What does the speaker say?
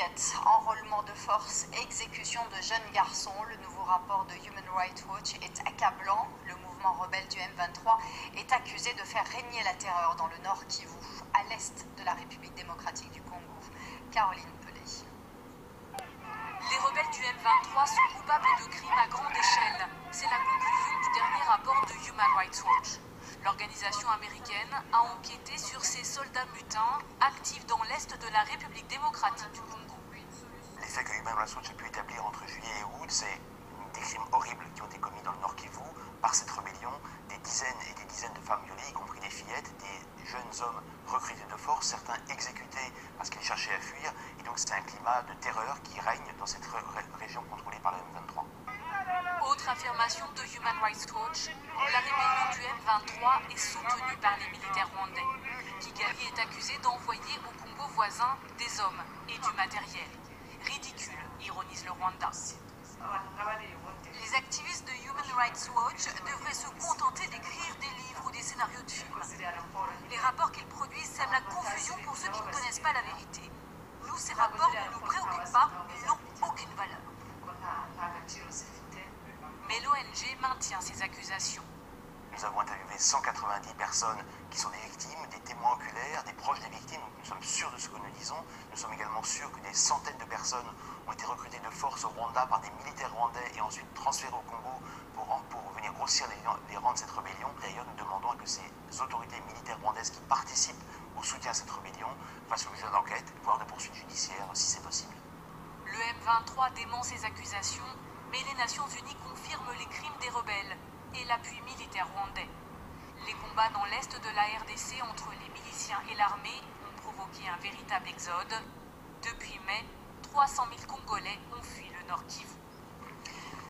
piquettes, enrôlement de force, exécution de jeunes garçons. Le nouveau rapport de Human Rights Watch est accablant. Le mouvement rebelle du M23 est accusé de faire régner la terreur dans le Nord Kivu, à l'est de la République démocratique du Congo. Caroline Pelé. Les rebelles du M23 sont coupables de crimes à grande échelle. C'est la conclusion du dernier rapport de Human Rights Watch. L'organisation américaine a enquêté sur ces soldats mutins actifs dans l'est de la République démocratique du Congo. Les faits que Human Rights Watch a pu établir entre juillet et août, c'est des crimes horribles qui ont été commis dans le Nord Kivu par cette rébellion, des dizaines et des dizaines de femmes violées, y compris des fillettes, des jeunes hommes recrutés de force, certains exécutés parce qu'ils cherchaient à fuir, et donc c'est un climat de terreur qui règne dans cette région contrôlée par le M23. Autre affirmation de Human Rights Watch, la rébellion du M23 est soutenue par les militaires rwandais. Kigali est accusé d'envoyer au Congo voisin des hommes et du matériel. Ridicule, ironise le Rwanda. Les activistes de Human Rights Watch devraient se contenter d'écrire des livres ou des scénarios de films. Les rapports qu'ils produisent sèment la confusion pour ceux qui ne connaissent pas la vérité. Nous, ces rapports ne nous préoccupent pas, ils n'ont aucune valeur. Mais l'ONG maintient ces accusations. Nous avons interviewé 190 personnes qui sont des victimes, des témoins oculaires, des proches des victimes. Donc nous sommes sûrs de ce que nous disons. Nous sommes également sûrs que des centaines de personnes ont été recrutées de force au Rwanda par des militaires rwandais et ensuite transférées au Congo pour venir grossir les rangs de cette rébellion. D'ailleurs, nous demandons à que ces autorités militaires rwandaises qui participent au soutien à cette rébellion fassent l'objet d'enquête, voire de poursuites judiciaires si c'est possible. Le M23 dément ces accusations, mais les Nations Unies confirment les crimes des rebelles et l'appui militaire rwandais. Les combats dans l'est de la RDC entre les miliciens et l'armée ont provoqué un véritable exode. Depuis mai, 300 000 Congolais ont fui le Nord Kivu.